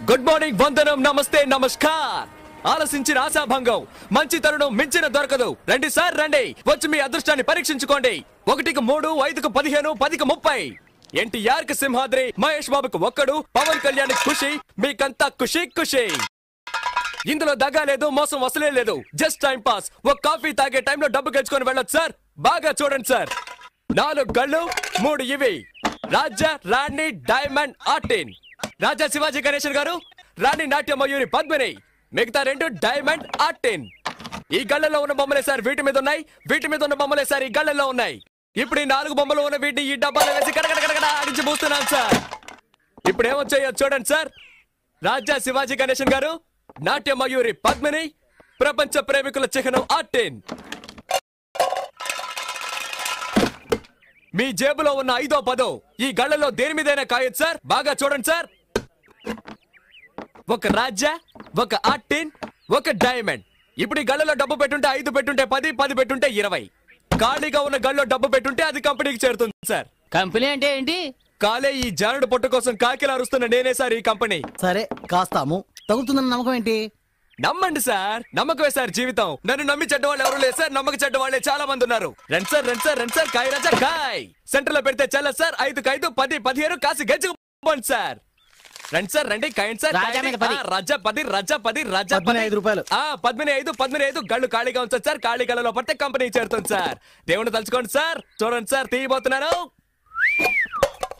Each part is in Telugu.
గుడ్ మార్నింగ్, వందనం, నమస్తే, నమస్కార్. ఆలసించిన ఆశాభంగం, మంచి తరుణం మించిన దొరకదు. రండి సార్ రండి, వచ్చి మీ అదృష్టాన్ని పరీక్షించుకోండి. 1కు 3, 5కు 15, 10కు 30. ఎన్టీఆర్ కి సింహాద్రి, మహేష్ బాబుకు ఒక్కడు, పవన్ కళ్యాణ్ ఖుషి, మీకంతా ఖుషి ఖుషి. ఇందులో దగా లేదు, మోసం వసలే లేదు. Just time pass. ఒక కాఫీ తాగే టైంలో డబ్బు గెలుచుకొని వెళ్ళొచ్చు సార్. బాగా చూడండి సార్. 4 గళ్ళు, 3 ఇవి. రాజా, రాణి, డైమండ్, ఆర్టిన్. రాజా శివాజీ గణేశన్ గారు, రాణి నాట్య మయూరి పద్మిని, మిగతా 2 డైమండ్, ఆర్టిన్. ఈ గళ్ళలో ఉన్న బొమ్మలే సార్ వీటి మీద ఉన్నాయి, వీటి మీద ఉన్న బొమ్మలే సార్ ఈ గళ్ళలో ఉన్నాయి. ఇప్పుడు ఈ 4 బొమ్మలు ఉన్న వీటిని ఈ డబ్బాలో వేసి కడగడగడగడ ఆడించి పూస్తున్నాను సార్. ఇప్పుడు ఏమొచ్చాయో చూడండి సార్. రాజా శివాజీ గణేశన్ గారు, నాట్య మయూరి పద్మిని, ప్రపంచ ప్రేమికుల చిహ్నం ఆర్టిన్. మీ జేబులో ఉన్న 5వ 10 ఈ గళ్ళలో దేని మీదైనా కాయొచ్చు సార్. బాగా చూడండి సార్. ఒక రాజా, ఒక ఆర్టిన్, ఒక డైమండ్. ఇప్పుడు ఈ గళ్ళలో డబ్బు పెట్టుంటే 5 పెట్టుంటే 10, 10 పెట్టుంటే 20. ఖాళీగా ఉన్న గళ్ళలో డబ్బు పెట్టుంటే అది కంపెనీకి చేరుతుంది సార్. కంపెనీ అంటే ఏంటి? కాలే ఈ జానుడు పొట్ట కోసం కాకిలా అరుస్తున్న నేనే సార్ ఈ కంపెనీ. సరే కాస్తాము, తగులుతుందన్న నమ్మకం ఏంటి? నమ్మండి సార్, నమ్మకమే సార్ జీవితం. నన్ను నమ్మి చెడ్డవాళ్ళు ఎవరు లేదు సార్, నమ్మక చెడ్డవాళ్లే చాలా మంది ఉన్నారు. రండి సార్, రండి సార్, రండి సార్. కాయ రాజా కాయ్ సెంటర్ లో పెడితే చల్ల సార్. 5కు 5, 10, 15 కాసి గెలుచుకోండి సార్. రండి సార్ రండి, కాయండి సార్. రాజా 10, రాజా 10, రాజా 15 రూపాయలు. 15 గళ్ళు ఖాళీగా ఉంచండి సార్. ఖాళీ గళ్ళలో పడితే కంపెనీ చేరుతుంది సార్. దేవుని తలుచుకోండి సార్. చూడండి సార్, తీయబోతున్నాను.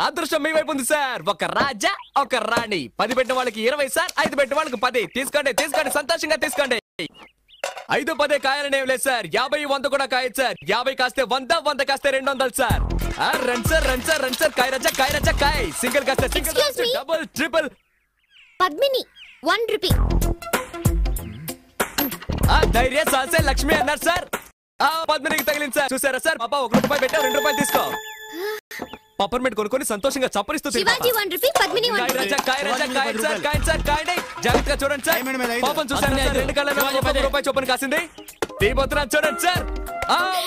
అదృష్టం మీ వైపు ఉంది సార్. ఒక రాజా, ఒక రాణి. 10 పెట్టిన వాళ్ళకి 20 సార్, 5 పెట్టిన వాళ్ళకి 10. తీసుకోండి తీసుకోండి, సంతోషంగా తీసుకోండి. 5, 10 కాయాలనేం లేదు సార్. 50, 100 కూడా కాయచ్చు సార్. 50 కాస్తే 100, 100 కాస్తే 200 సార్. రండి సార్, రండి సార్, రండి సార్. కాయ రాజా, కాయ రాజా కాయ్. సింగిల్ కాస్తే single, double, triple. Padmini 1 rupee. ధైర్య సాసే లక్ష్మి అన్నారు సార్. పద్మినికి తగిలింది సార్. చూసారా సార్, పాప 1 రూపాయి పెట్టా, 2 రూపాయలు తీసుకో. పప్పర్మెంట్ కొనుక్కొని సంతోషంగా చప్పరిస్తూ శివాజీ 1 రూపీ, పద్మిని 1 రూపీ. జాగ్రత్తగా చూడండి సార్. పాపం చూసారా సార్, 2 కళ్ళలో 1 రూపాయి చొప్పున కాసింది. తీయబోతున్నాను చూడండి సార్.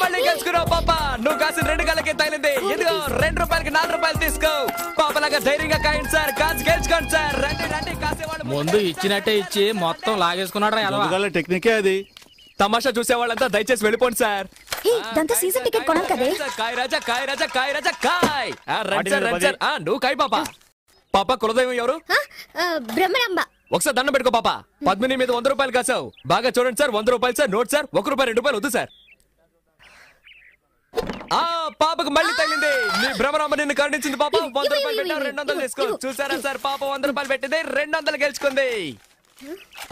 మళ్ళీ గెలుచుకున్నావు పాప. నువ్వు కాసిన 2 కళ్ళకే తగిలింది. ఇదిగో 2 రూపాయలకి 4 రూపాయలు తీసుకో. పాపలాగా ధైర్యంగా కాయండి సార్. కాసి గెలుచుకోండి సార్. రండి రండి, కాసేవాళ్ళు ముందు ఇచ్చినట్టే ఇచ్చి మొత్తం లాగేసుకున్నాడు. టెక్నికే అది. తమాషా చూసే వాళ్ళంతా దయచేసి వెళ్ళిపోండి సార్. సీజన్ టికెట్ కొనాలి కదే. కాయ రాజా, కాయ రాజా, కాయ రాజా కాయ్. రండి సార్, రండి సార్. నువ్వు కాయ పాప. పాప కులదైవం ఎవరు? బ్రహ్మరాంబ. ఒకసారి దండం పెట్టుకో పాప. పద్మిని మీద 100 రూపాయలు కాసావు. బాగా చూడండి సార్. 100 రూపాయలు సార్. Note sir. 1 రూపాయి 2 రూపాయలు వద్దు సార్. పాపకు మళ్ళీ తగిలింది. నీ భ్రమరాంబ నిన్ను కరుణించింది పాప. 100 రూపాయలు పెట్టావు, 200 తీసుకో. చూసారా సార్, పాప 100 రూపాయలు పెట్టింది, 200 గెలుచుకుంది.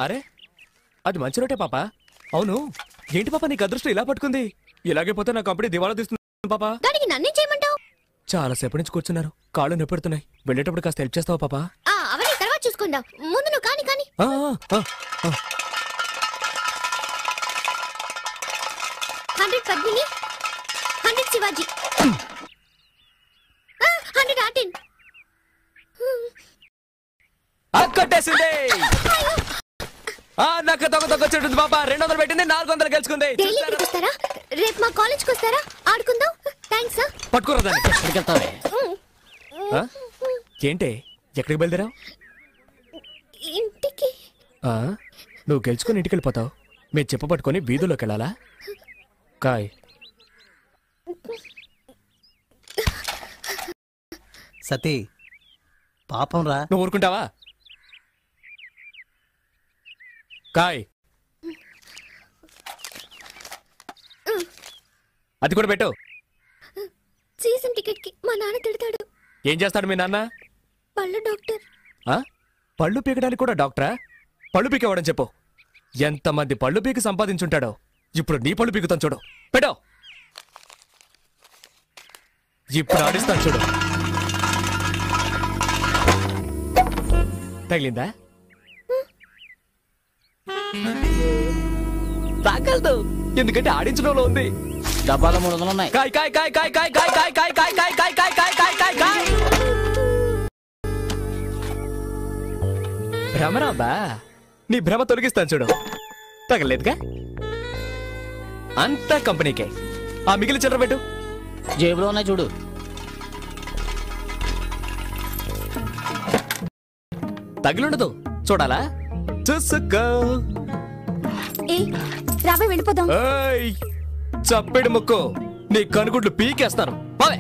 అరే, అది మంచి రోటే పాప. అవును, ఏంటి పాప నీకు అదృష్టం ఇలా పట్టుకుంది? ఇలాగే పోతే నా కంపెనీ దివాలా తీస్తుంది పాప. దానికి నన్నేం చేయమంటావు? చాలా సేపటి నుంచి కూర్చున్నారు, కాళ్ళు నొప్పెడుతున్నాయి. వెళ్ళేటప్పుడు కాస్త హెల్ప్ చేస్తావా పాప? అవన్నీ తర్వాత చూసుకుందాం. ముందు నువ్వు కాని. 100 పద్మిని, 100 శివాజీ, 100 ఆర్టిన్. కొట్టేసింది. నాకు తొక్కొచ్చేటుంది పాప. 200 పెట్టింది, 400 గెలుచుకుంది. రేపు మా కాలేజ్కి వస్తారా? ఆడుకుందాం. థ్యాంక్స్. పట్టుకోరా దాన్ని. ఏంటే, ఎక్కడికి బయలుదేరావు? ఇంటికి. నువ్వు గెలుచుకుని ఇంటికి వెళ్ళిపోతావు. మీరు చెప్ప పట్టుకొని వీధుల్లోకి వెళ్ళాలా? కాయ్. సతీ, పాపం రా. నువ్వు ఊరుకుంటావా? కాయ్. అది కూడా పెట్టు. సీజన్ టికెట్ కి మా నాన్న తిడతాడు. ఏం చేస్తాడు మీ నాన్న? పళ్ళు డాక్టర్. పళ్ళు పీకడానికి కూడా డాక్టరా? పళ్ళు పీకేవాడని చెప్పు. ఎంతమంది పళ్ళు పీకి సంపాదించుంటాడో. ఇప్పుడు నీ పళ్ళు పీకుతాను చూడు. పెట్టో. ఇప్పుడు ఆడిస్తాను చూడు. తగిలిందా? తాగలదు, ఎందుకంటే ఆడించడంలో ఉంది. డబ్బాలో 300 ఉన్నాయి. కాయ్ కాయ్ కాయ్ కాయ్ కాయ్ కాయ్ కాయ్ కాయ్ కాయ్ కాయ్ కాయ్ కాయ్ కాయ్ కాయ్ కాయ్ కాయ్. భ్రమరాంబా, నీ భ్రమ తొలగిస్తాను చూడు. తగలేదుగా? అంతా కంపెనీకే. మిగిలిన చిల్లర పెట్టు. జేబులో ఉన్నాయి చూడు. తగిలుండదు, చూడాలా? చూసుకో. ఏ రాబే వెళ్ళిపోదాం. ఏయ్, చప్పెడు ముక్కు, నీ కనుగుడ్లు పీకేస్తాను. పోవే.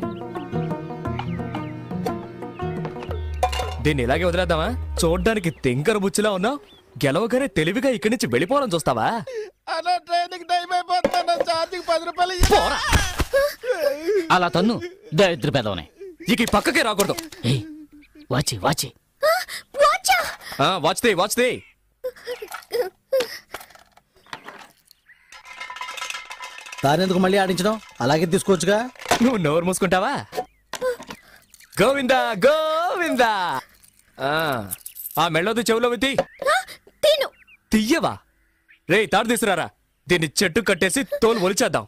దీన్ని ఇలాగే వదిలేద్దామా? చూడ్డానికి తింకర బుచ్చిలా ఉన్నావు. గెలవగానే తెలివిగా ఇక్కడి నుంచి వెళ్ళిపోవాలని చూస్తావా? అలా ట్రైనింగ్ టైం అయిపోతున్నా, ఛార్జింగ్ 10 రూపాయలు పోరా. అలా తన్ను దరిద్ర పెదవనే. ఇక ఈ పక్కకే రాకూడదు. ఏయ్, వాచి వాచి. వాచా వాచ్దే. దానెందుకు మళ్ళీ ఆడించడం? అలాగే తీసుకోవచ్చుగా. నువ్వు నోరు మూసుకుంటావా? గోవిందా గోవిందా. ఆ మెళ్ళొద్దు, చెవులో విత్తి. తిను. తీయవా? రే, తాడు తీసుకురారా. దీన్ని చెట్టు కట్టేసి తోలు ఒలిచేద్దాం.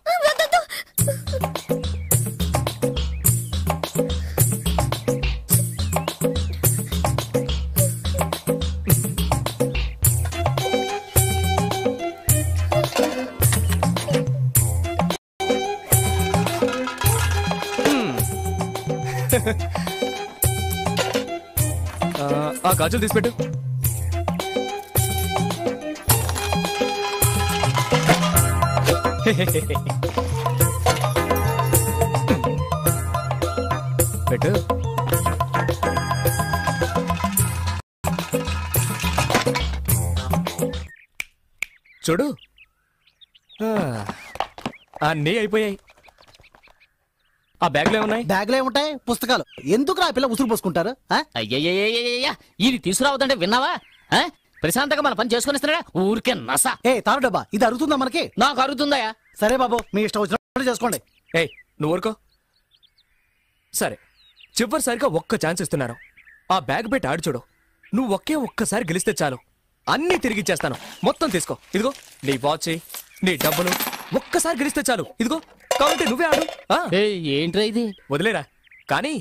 ఆ గాజులు తీసిపెట్టు. పెట్టు. చూడు, అన్నీ అయిపోయాయి. ఆ బ్యాగ్లో ఏమున్నాయి? బ్యాగ్లో ఏముంటాయి? పుస్తకాలు. ఎందుకు ఆ పిల్ల ఉసురు పోసుకుంటారు? అయ్యయ్యయ్యయ్యా, ఇది తీసుకురావద్దంటే విన్నావా? ప్రశాంతంగా మన పని చేసుకుని ఇస్తున్నాడా? ఊరికే నస. ఏ తారు డబ్బా, ఇది అరుగుతుందా మనకి? నాకు అరుగుతుందయా. సరే బాబు, మీ ఇష్టం వచ్చినట్టు చేసుకోండి. ఏయ్, నువ్వు ఊరుకో. సరే, చివరిసారిగా ఒక్క ఛాన్స్ ఇస్తున్నాను. ఆ బ్యాగ్ పెట్టి ఆడు చూడు. నువ్వు ఒక్కసారి గెలిస్తే చాలు, అన్నీ తిరిగిచ్చేస్తాను. మొత్తం తీసుకో. ఇదిగో నీ వాచ్, నీ డబ్బులు. ఒక్కసారి గెలిస్తే చాలు. ఇదిగో, కాబట్టి నువ్వే ఆడు. ఏంట్రా ఇది? వదిలేరా. కానీ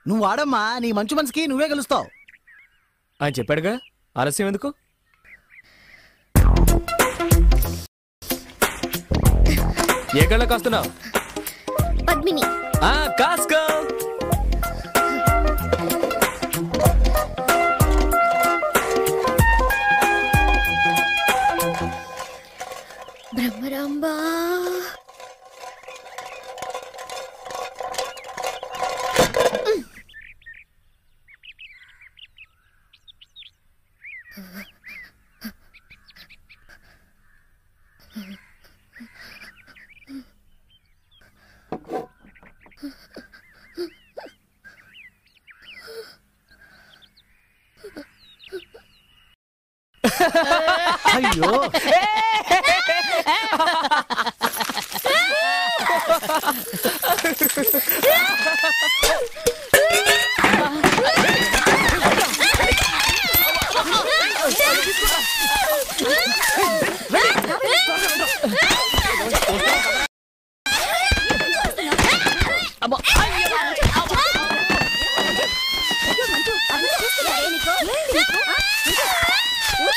నువ్వు ఆడమ్మా, నీ మంచి మనసుకి నువ్వే గెలుస్తావు. ఆయన చెప్పాడుగా, ఆలస్యం ఎందుకు? ఏ గళ్ళ కాస్తున్నావు? పద్మిని. కాస్కో. బ్రహ్మరాంబా. అయ్యో, అబ్బా, అయ్యో.